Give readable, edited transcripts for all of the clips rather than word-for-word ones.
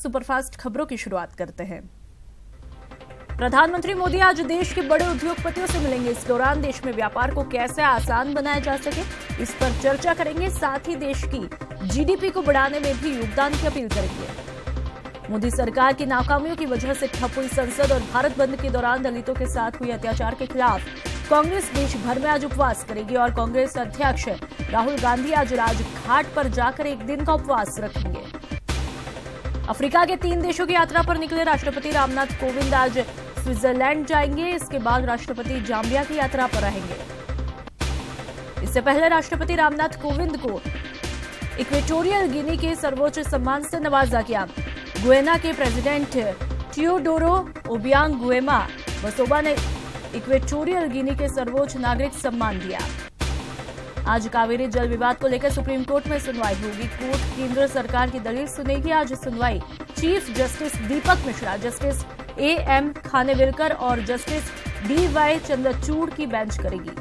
Superfast खबरों की शुरुआत करते हैं। प्रधानमंत्री मोदी आज देश के बड़े उद्योगपतियों से मिलेंगे। इस दौरान देश में व्यापार को कैसे आसान बनाया जा सके, इस पर चर्चा करेंगे। साथ ही देश की जीडीपी को बढ़ाने में भी योगदान की अपील करेंगे। मोदी सरकार की नाकामियों की वजह से ठप हुई संसद और भारत बंद के दौरान दलितों के साथ हुए अत्याचार के खिलाफ कांग्रेस देश भर में आज उपवास करेगी और कांग्रेस अध्यक्ष राहुल गांधी आज राजघाट पर जाकर एक दिन का उपवास रखेंगे। अफ्रीका के 3 देशों की यात्रा पर निकले राष्ट्रपति रामनाथ कोविंद आज स्विट्जरलैंड जाएंगे। इसके बाद राष्ट्रपति जाम्बिया की यात्रा पर रहेंगे। इससे पहले राष्ट्रपति रामनाथ कोविंद को इक्वेटोरियल गिनी के सर्वोच्च सम्मान से नवाजा गया। गुयना के प्रेसिडेंट टियोडोरो ओबियांग गुएमा बसोबा ने इक्वेटोरियल गिनी के सर्वोच्च नागरिक सम्मान दिया। आज कावेरी जल विवाद को लेकर सुप्रीम कोर्ट में सुनवाई होगी। कोर्ट केंद्र सरकार की दलील सुनेगी। आज सुनवाई chief justice Dipak Misra, justice AM Khanwilkar और जस्टिस डीवाई चंद्रचूड़ की बेंच करेगी।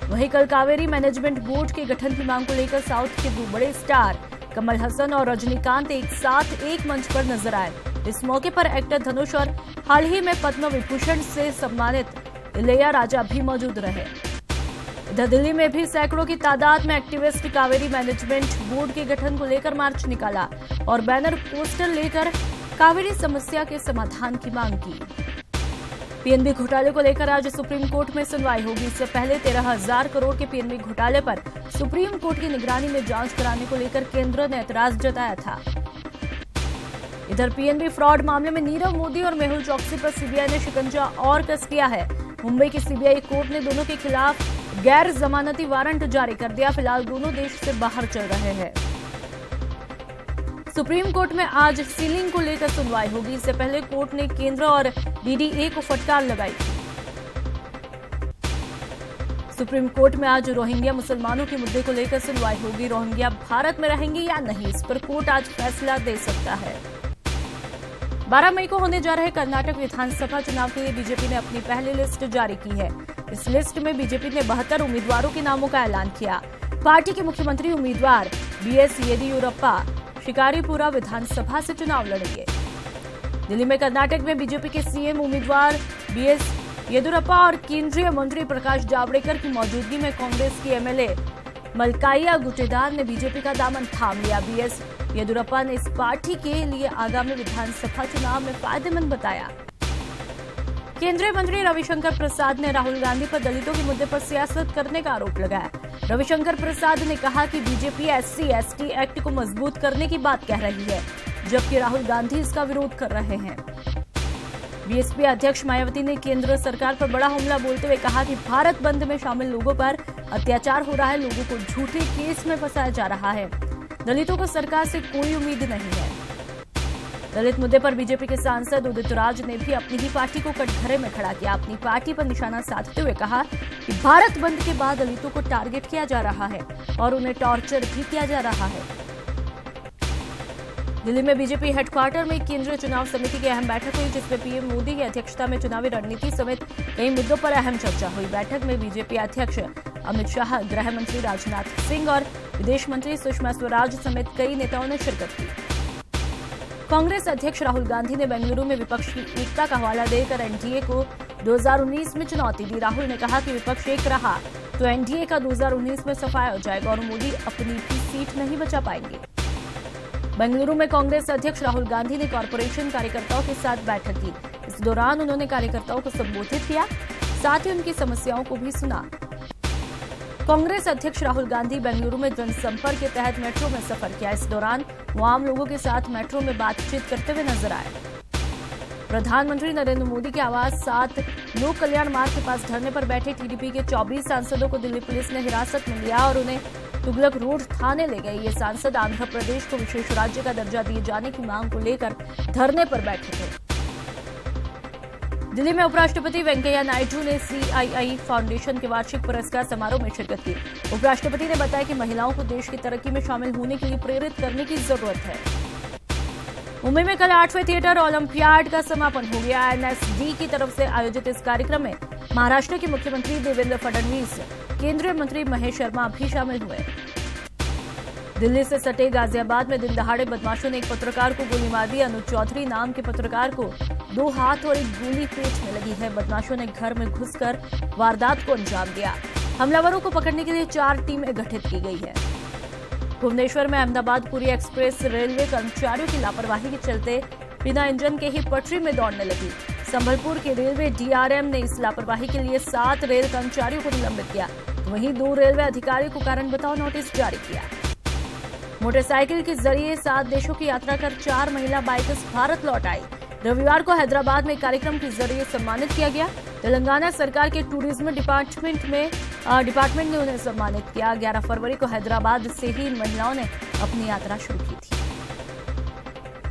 वहीं कल कावेरी मैनेजमेंट बोर्ड के गठन की मांग को लेकर साउथ के 2 बड़े स्टार कमल हसन और रजनीकांत एक साथ एक मंच पर नजर आए। इस मौके पर एक्टर धनुष और हाल ही में पद्म विभूषण से सम्मानित इलैयाराजा भी मौजूद रहे। इधर दिल्ली में भी सैकड़ों की तादाद में एक्टिविस्ट कावेरी मैनेजमेंट बोर्ड के गठन को लेकर मार्च निकाला और बैनर पोस्टर लेकर कावेरी समस्या के समाधान की मांग की। पीएनबी घोटाले को लेकर आज सुप्रीम कोर्ट में सुनवाई होगी। इससे पहले 13,000 करोड़ के पीएनबी घोटाले पर सुप्रीम कोर्ट की निगरानी में जांच कराने को लेकर केंद्र ने ऐतराज जताया था। इधर पीएनबी फ्रॉड मामले में नीरव मोदी और मेहुल चोकसी पर सीबीआई ने शिकंजा और कस किया है। मुंबई की सीबीआई कोर्ट ने दोनों के खिलाफ गैर जमानती वारंट जारी कर दिया। फिलहाल दोनों देश से बाहर चल रहे हैं। सुप्रीम कोर्ट में आज सीलिंग को लेकर सुनवाई होगी। इससे पहले कोर्ट ने केंद्र और डीडीए को फटकार लगाई थी। सुप्रीम कोर्ट में आज रोहिंग्या मुसलमानों के मुद्दे को लेकर सुनवाई होगी। रोहिंग्या भारत में रहेंगे या नहीं, इस पर कोर्ट आज फैसला दे सकता है। 12 मई को होने जा रहे कर्नाटक विधानसभा चुनाव के लिए बीजेपी ने अपनी पहली लिस्ट जारी की है। इस लिस्ट में बीजेपी ने 72 उम्मीदवारों के नामों का ऐलान किया। पार्टी के मुख्यमंत्री उम्मीदवार बीएस येदियुरप्पा शिकारीपुरा विधानसभा से चुनाव लड़ेंगे। दिल्ली में कर्नाटक में बीजेपी के सीएम उम्मीदवार बीएस येदियुरप्पा और केंद्रीय मंत्री प्रकाश जावड़ेकर की मौजूदगी में कांग्रेस की एमएलए मलकाइया गुटेदार ने बीजेपी का दामन थाम लिया। बीएस येदियुरप्पा ने इस पार्टी के लिए आगामी विधानसभा चुनाव में फायदेमंद बताया। केंद्रीय मंत्री रविशंकर प्रसाद ने राहुल गांधी पर दलितों के मुद्दे पर सियासत करने का आरोप लगाया। रविशंकर प्रसाद ने कहा कि बीजेपी SC/ST एक्ट को मजबूत करने की बात कह रही है, जबकि राहुल गांधी इसका विरोध कर रहे हैं। बीएसपी अध्यक्ष मायावती ने केंद्र सरकार पर बड़ा हमला बोलते हुए कहा कि भारत बंद में शामिल लोगों पर अत्याचार हो रहा है, लोगों को झूठे केस में फंसाया जा रहा है। दलितों को सरकार से कोई उम्मीद नहीं है। दलित मुद्दे पर बीजेपी के सांसद उदित राज ने भी अपनी ही पार्टी को कटघरे में खड़ा किया। अपनी पार्टी पर निशाना साधते हुए कहा कि भारत बंद के बाद दलितों को टारगेट किया जा रहा है और उन्हें टॉर्चर भी किया जा रहा है। दिल्ली में बीजेपी हेडक्वार्टर में केंद्रीय चुनाव समिति की अहम बैठक हुई, जिसमें पीएम मोदी की अध्यक्षता में चुनावी रणनीति समेत कई मुद्दों पर अहम चर्चा हुई। बैठक में बीजेपी अध्यक्ष अमित शाह, गृह मंत्री राजनाथ सिंह और विदेश मंत्री सुषमा स्वराज समेत कई नेताओं ने शिरकत की। कांग्रेस अध्यक्ष राहुल गांधी ने बेंगलुरु में विपक्ष की एकता का हवाला देकर एनडीए को 2019 में चुनौती दी। राहुल ने कहा कि विपक्ष एक रहा तो एनडीए का 2019 में सफाया हो जाएगा और मोदी अपनी भी सीट नहीं बचा पाएंगे। बेंगलुरु में कांग्रेस अध्यक्ष राहुल गांधी ने कॉरपोरेशन कार्यकर्ताओं के साथ बैठक की। इस दौरान उन्होंने कार्यकर्ताओं को संबोधित किया, साथ ही उनकी समस्याओं को भी सुना। कांग्रेस अध्यक्ष राहुल गांधी बेंगलुरु में जनसंपर्क के तहत मेट्रो में सफर किया। इस दौरान वो आम लोगों के साथ मेट्रो में बातचीत करते हुए नजर आए। प्रधानमंत्री नरेंद्र मोदी के आवास 7 लोक कल्याण मार्ग के पास धरने पर बैठे टीडीपी के 24 सांसदों को दिल्ली पुलिस ने हिरासत में लिया और उन्हें तुगलक रोड थाने ले गई। ये सांसद आंध्र प्रदेश को विशेष राज्य का दर्जा दिए जाने की मांग को लेकर धरने पर बैठे थे। दिल्ली में उपराष्ट्रपति वेंकैया नायडू ने CII फाउंडेशन के वार्षिक पुरस्कार समारोह में शिरकत की। उपराष्ट्रपति ने बताया कि महिलाओं को देश की तरक्की में शामिल होने के लिए प्रेरित करने की जरूरत है। मुंबई में कल 8वें थिएटर ओलंपियाड का समापन हो गया। NSD की तरफ से आयोजित इस कार्यक्रम में महाराष्ट्र के मुख्यमंत्री देवेंद्र फडणवीस, केंद्रीय मंत्री महेश शर्मा भी शामिल हुए। दिल्ली से सटे गाजियाबाद में दिन दहाड़े बदमाशों ने एक पत्रकार को गोली मार दी। अनुज चौधरी नाम के पत्रकार को 2 हाथ और एक गोली पेट में लगी है। बदमाशों ने घर में घुसकर वारदात को अंजाम दिया। हमलावरों को पकड़ने के लिए 4 टीमें गठित की गई है। भुवनेश्वर में अहमदाबाद पुरी एक्सप्रेस रेलवे कर्मचारियों की लापरवाही के चलते बिना इंजन के ही पटरी में दौड़ने लगी। संबलपुर के रेलवे डीआरएम ने इस लापरवाही के लिए 7 रेल कर्मचारियों को निलंबित किया। वहीं 2 रेलवे अधिकारियों को कारण बताओ नोटिस जारी किया। मोटरसाइकिल के जरिए 7 देशों की यात्रा कर 4 महिला बाइकर्स भारत लौट आई। रविवार को हैदराबाद में कार्यक्रम के जरिए सम्मानित किया गया। तेलंगाना सरकार के टूरिज्म डिपार्टमेंट ने उन्हें सम्मानित किया। 11 फरवरी को हैदराबाद से ही इन महिलाओं ने अपनी यात्रा शुरू की थी।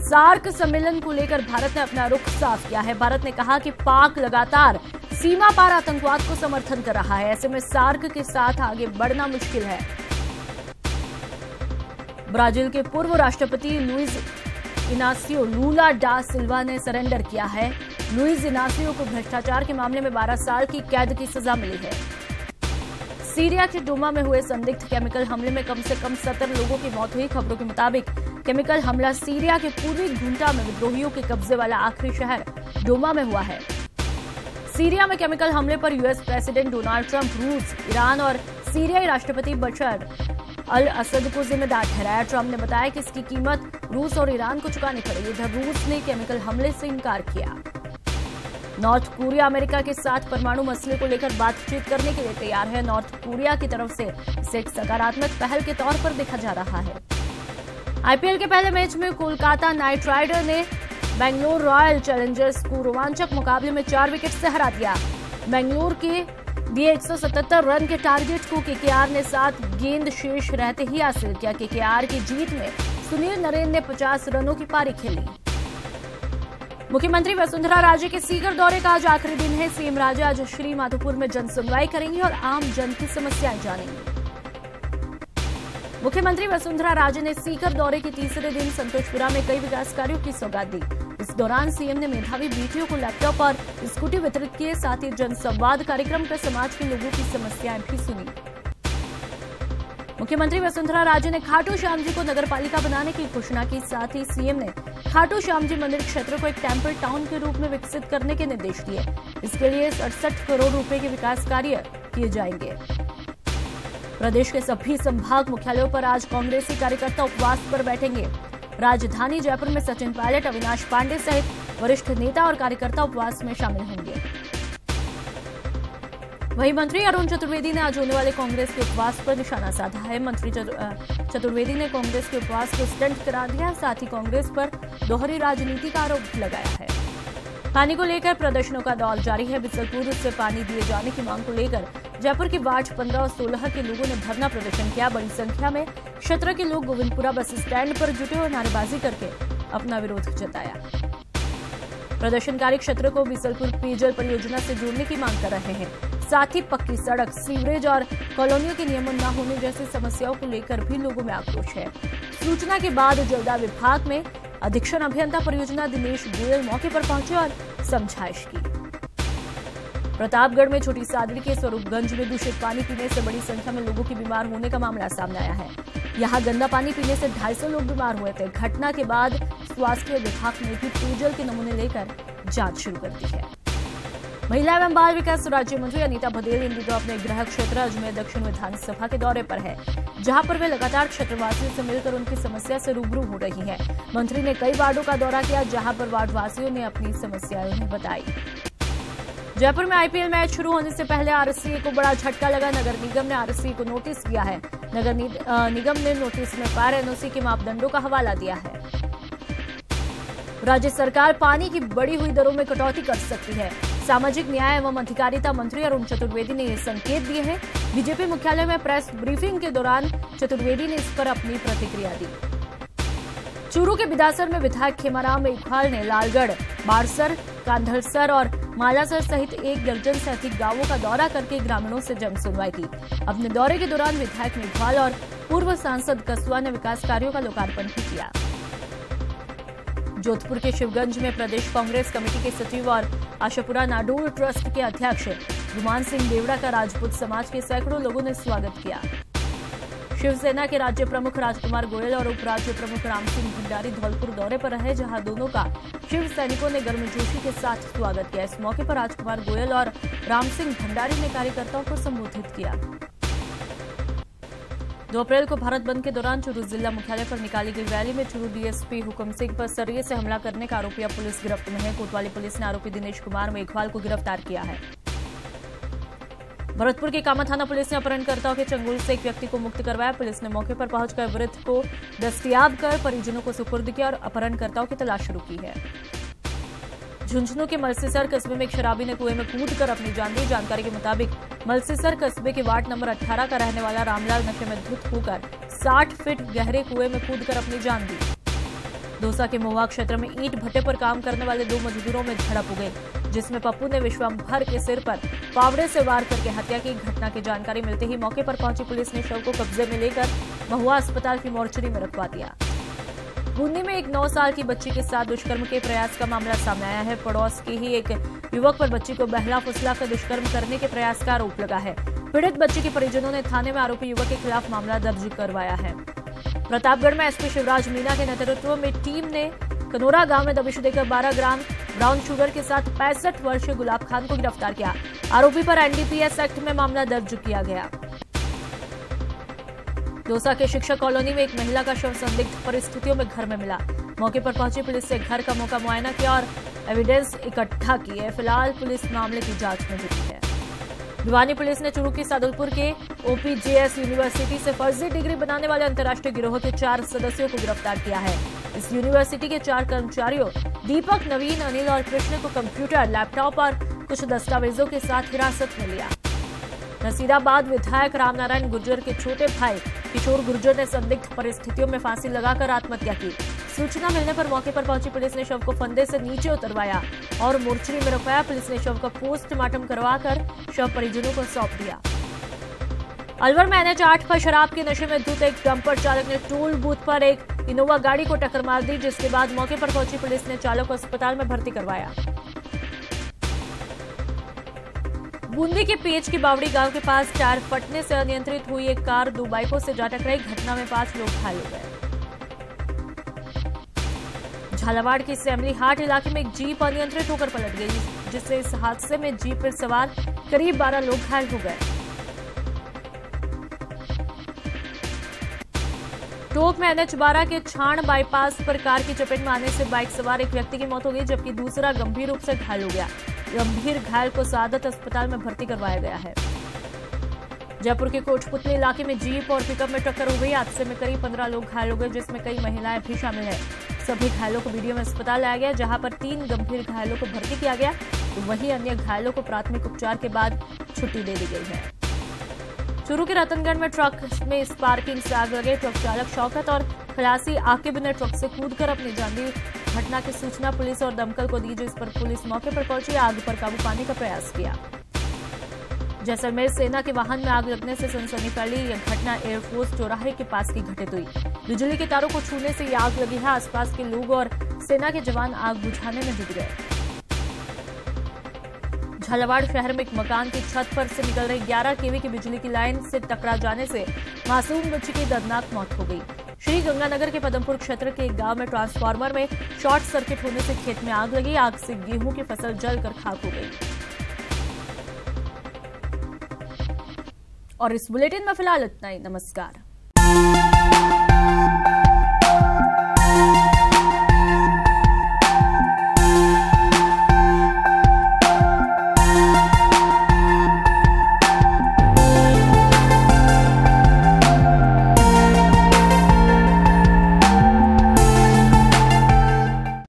सार्क सम्मेलन को लेकर भारत ने अपना रुख साफ किया है। भारत ने कहा कि पाक लगातार सीमा पार आतंकवाद को समर्थन कर रहा है। ऐसे में सार्क के साथ आगे बढ़ना मुश्किल है। ब्राजील के पूर्व राष्ट्रपति लुइज इनासियो लूला डा सिल्वा ने सरेंडर किया है। लुइज इनासियो को भ्रष्टाचार के मामले में 12 साल की कैद की सजा मिली है। सीरिया के डोमा में हुए संदिग्ध केमिकल हमले में कम से कम 17 लोगों की मौत हुई। खबरों के मुताबिक केमिकल हमला सीरिया के पूर्वी घुंटा में विद्रोहियों के कब्जे वाला आखिरी शहर डोमा में हुआ है। सीरिया में केमिकल हमले पर यूएस प्रेसिडेंट डोनाल्ड ट्रंप, रूस, ईरान और सीरियाई राष्ट्रपति बशर अल असद को जिम्मेदार ठहराया। ट्रंप ने बताया कि इसकी कीमत रूस और ईरान को चुकानी पड़ेगी। इधर रूस ने केमिकल हमले से इनकार किया। नॉर्थ कोरिया अमेरिका के साथ परमाणु मसले को लेकर बातचीत करने के लिए तैयार है। नॉर्थ कोरिया की तरफ से इसे एक सकारात्मक पहल के तौर पर देखा जा रहा है। आईपीएल के पहले मैच में कोलकाता नाइट राइडर ने बेंगलोर रॉयल चैलेंजर्स को रोमांचक मुकाबले में 4 विकेट से हरा दिया। बेंगलोर के दिए 177 रन के टारगेट को केकेआर ने 7 गेंद शेष रहते ही हासिल किया। केकेआर की जीत में सुनील नरेन ने 50 रनों की पारी खेली। मुख्यमंत्री वसुंधरा राजे के सीकर दौरे का आज आखिरी दिन है। सीएम राजे आज श्री माधोपुर में जनसुनवाई करेंगी और आम जन की समस्याएं जानेंगी। मुख्यमंत्री वसुंधरा राजे ने सीकर दौरे के तीसरे दिन संतोषपुरा में कई विकास कार्यों की सौगात दी। इस दौरान सीएम ने मेधावी बेटियों को लैपटॉप और स्कूटी वितरित किए। साथ ही जनसंवाद कार्यक्रम कर समाज के लोगों की समस्याएं भी सुनी। मुख्यमंत्री वसुंधरा राजे ने खाटू श्याम जी को नगरपालिका बनाने की घोषणा की। साथ ही सीएम ने खाटू श्याम जी मंदिर क्षेत्र को एक टेम्पल टाउन के रूप में विकसित करने के निर्देश दिए। इसके लिए 67 करोड़ रुपए के विकास कार्य किए जाएंगे। प्रदेश के सभी संभाग मुख्यालयों पर आज कांग्रेसी कार्यकर्ता उपवास पर बैठेंगे। राजधानी जयपुर में सचिन पायलट, अविनाश पांडे सहित वरिष्ठ नेता और कार्यकर्ता उपवास में शामिल होंगे। वहीं मंत्री अरुण चतुर्वेदी ने आज होने वाले कांग्रेस के उपवास पर निशाना साधा है। मंत्री चतुर्वेदी ने कांग्रेस के उपवास को स्टंट करार दिया। साथ ही कांग्रेस पर दोहरी राजनीति का आरोप लगाया है। पानी को लेकर प्रदर्शनों का दौर जारी है। बिसलपुर से पानी दिए जाने की मांग को लेकर जयपुर के वार्ड 15 और 16 के लोगों ने धरना प्रदर्शन किया। बड़ी संख्या में क्षेत्र के लोग गोविंदपुरा बस स्टैंड पर जुटे और नारेबाजी करके अपना विरोध जताया। प्रदर्शनकारी क्षेत्र को बिसलपुर पेयजल परियोजना से जोड़ने की मांग कर रहे हैं। साथ ही पक्की सड़क, सीवरेज और कॉलोनियों के नियमन न होने जैसी समस्याओं को लेकर भी लोगों में आक्रोश है। सूचना के बाद जलदाय विभाग में अधीक्षण अभियंता परियोजना दिनेश गोयल मौके पर पहुंचे और समझाइश की। प्रतापगढ़ में छोटी सादड़ी के स्वरूपगंज में दूषित पानी पीने से बड़ी संख्या में लोगों की बीमार होने का मामला सामने आया है। यहां गंदा पानी पीने से 250 लोग बीमार हुए थे। घटना के बाद स्वास्थ्य विभाग ने भी पेयजल के नमूने लेकर जांच शुरू कर दी है। महिला एवं बाल विकास राज्य मंत्री अनीता भदेल इन दिनों अपने गृह क्षेत्र अजमेर दक्षिण विधानसभा के दौरे पर है, जहां पर वे लगातार क्षेत्रवासियों से मिलकर उनकी समस्या से रूबरू हो रही हैं। मंत्री ने कई वार्डों का दौरा किया, जहां पर वार्डवासियों ने अपनी समस्याएं उन्हें बताई। जयपुर में आईपीएल मैच शुरू होने से पहले आरसीए को बड़ा झटका लगा। नगर निगम ने आरसीए को नोटिस किया है। नगर निगम ने नोटिस में फायर एनओसी के मापदंडों का हवाला दिया है। राज्य सरकार पानी की बढ़ी हुई दरों में कटौती कर सकती है। सामाजिक न्याय एवं अधिकारिता मंत्री अरुण चतुर्वेदी ने ये संकेत दिए हैं। बीजेपी मुख्यालय में प्रेस ब्रीफिंग के दौरान चतुर्वेदी ने इस पर अपनी प्रतिक्रिया दी। चूरू के बिदासर में विधायक खेमाराम मेघवाल ने लालगढ़, बाड़सर, कांधलसर और मालासर सहित 1 दर्जन से अधिक गांवों का दौरा करके ग्रामीणों से जन सुनवाई की। अपने दौरे के दौरान विधायक मेघवाल और पूर्व सांसद कसवा ने विकास कार्यों का लोकार्पण भी किया। जोधपुर के शिवगंज में प्रदेश कांग्रेस कमेटी के सचिव और आशापुरा नाडोर ट्रस्ट के अध्यक्ष गुमान सिंह देवड़ा का राजपूत समाज के सैकड़ों लोगों ने स्वागत किया। शिवसेना के राज्य प्रमुख राजकुमार गोयल और उप राज्य प्रमुख राम सिंह भंडारी धौलपुर दौरे पर रहे, जहां दोनों का शिव सैनिकों ने गर्मजोशी के साथ स्वागत किया। इस मौके पर राजकुमार गोयल और राम सिंह भंडारी ने कार्यकर्ताओं को संबोधित किया। 2 अप्रैल को भारत बंद के दौरान चूरू जिला मुख्यालय पर निकाली गई रैली में चूरू डीएसपी हुक्म सिंह पर सरिये से हमला करने का आरोपी अब पुलिस गिरफ्त में है। कोतवाली पुलिस ने आरोपी दिनेश कुमार मेघवाल को गिरफ्तार किया है। भरतपुर की कामा थाना पुलिस ने अपहरणकर्ताओं के चंगुल से एक व्यक्ति को मुक्त करवाया। पुलिस ने मौके पर पहुंचकर वृद्ध को दस्तयाब कर परिजनों को सुपुर्द किया और अपहरणकर्ताओं की तलाश शुरू की है। झुंझुनू के मलसीसर कस्बे में एक शराबी ने कुएं में कूदकर अपनी जान दी। जानकारी के मुताबिक मलसीसर कस्बे के वार्ड नंबर 18 का रहने वाला रामलाल नशे में धुत होकर 60 फीट गहरे कुएं में कूदकर अपनी जान दी। दौसा के महुआ क्षेत्र में ईंट भट्टे पर काम करने वाले 2 मजदूरों में झड़प हो गई, जिसमें पप्पू ने विश्वंभर के सिर पर फावड़े से वार करके हत्या की। घटना की जानकारी मिलते ही मौके पर पहुंची पुलिस ने शव को कब्जे में लेकर महुआ अस्पताल की मोर्चरी में रखवा दिया। बूंदी में एक 9 साल की बच्ची के साथ दुष्कर्म के प्रयास का मामला सामने आया है। पड़ोस के ही एक युवक पर बच्ची को बहला फुसला कर दुष्कर्म करने के प्रयास का आरोप लगा है। पीड़ित बच्ची के परिजनों ने थाने में आरोपी युवक के खिलाफ मामला दर्ज करवाया है। प्रतापगढ़ में एसपी शिवराज मीणा के नेतृत्व में टीम ने कनोरा गांव में दबिश देकर 12 ग्राम ब्राउन शुगर के साथ 65 वर्षीय गुलाब खान को गिरफ्तार किया। आरोपी पर एनडीपीएस एक्ट में मामला दर्ज किया गया। दौसा के शिक्षक कॉलोनी में एक महिला का शव संदिग्ध परिस्थितियों में घर में मिला। मौके पर पहुंची पुलिस ने घर का मौका मुआयना किया और एविडेंस इकट्ठा की है। फिलहाल पुलिस मामले की जांच में जुटी है। भिवानी पुलिस ने चूरू की सादुलपुर के ओपीजेएस यूनिवर्सिटी से फर्जी डिग्री बनाने वाले अंतर्राष्ट्रीय गिरोह के 4 सदस्यों को गिरफ्तार किया है। इस यूनिवर्सिटी के 4 कर्मचारियों दीपक, नवीन, अनिल और कृष्ण को कंप्यूटर, लैपटॉप और कुछ दस्तावेजों के साथ हिरासत में लिया। नसीराबाद विधायक रामनारायण गुर्जर के छोटे भाई किशोर गुर्जर ने संदिग्ध परिस्थितियों में फांसी लगाकर आत्महत्या की। सूचना मिलने पर मौके पर पहुंची पुलिस ने शव को फंदे से नीचे उतरवाया और मोर्चरी में रखवाया। पुलिस ने शव का पोस्टमार्टम करवाकर शव परिजनों को सौंप दिया। अलवर में NH8 पर शराब के नशे में धुत एक डंपर चालक ने टोल बूथ पर एक इनोवा गाड़ी को टक्कर मार दी, जिसके बाद मौके पर पहुंची पुलिस ने चालक को अस्पताल में भर्ती करवाया। बूंदी के पेच की बावड़ी गांव के पास टायर फटने से अनियंत्रित हुई एक कार 2 बाइकों से जा टकराई। घटना में 5 लोग घायल हो गए। झालावाड़ के सेमली हाट इलाके में एक जीप अनियंत्रित होकर पलट गई, जिससे इस हादसे में जीप पर सवार करीब 12 लोग घायल हो गए। टोंक में NH12 के छाण बाईपास पर कार की चपेट में आने से बाइक सवार एक व्यक्ति की मौत हो गई, जबकि दूसरा गंभीर रूप से घायल हो गया। गंभीर घायल को सादत अस्पताल में भर्ती करवाया गया है। जयपुर के कोटपुतली इलाके में जीप और पिकअप में टक्कर हो गई। हादसे में करीब 15 लोग घायल हो गए, जिसमें कई महिलाएं भी शामिल है। सभी घायलों को बीडीओ में अस्पताल लाया गया, जहां पर 3 गंभीर घायलों को भर्ती किया गया, तो वहीं अन्य घायलों को प्राथमिक उपचार के बाद छुट्टी दे दी गई है। चूरू के रतनगढ़ में ट्रक में स्पार्किंग से आग लगे। ट्रक चालक शौकत और खलासी आकिब ने ट्रक से कूदकर अपनी जान दी। घटना की सूचना पुलिस और दमकल को दी, जिस पर पुलिस मौके पर पहुंची आग पर काबू पाने का प्रयास किया। जैसलमेर सेना के वाहन में आग लगने से सनसनी फैली। यह घटना एयरफोर्स चौराहे के पास की घटित हुई। बिजली के तारों को छूने से यह आग लगी है। आसपास के लोग और सेना के जवान आग बुझाने में जुट गए। झालावाड़ शहर में एक मकान की छत पर से निकल रही 11 केवी की बिजली की लाइन से टकरा जाने से मासूम बच्ची की दर्दनाक मौत हो गई। श्री गंगानगर के पदमपुर क्षेत्र के एक गांव में ट्रांसफार्मर में शॉर्ट सर्किट होने से खेत में आग लगी। आग से गेहूं की फसल जलकर खाक हो गई। और इस बुलेटिन में फिलहाल इतना ही। नमस्कार।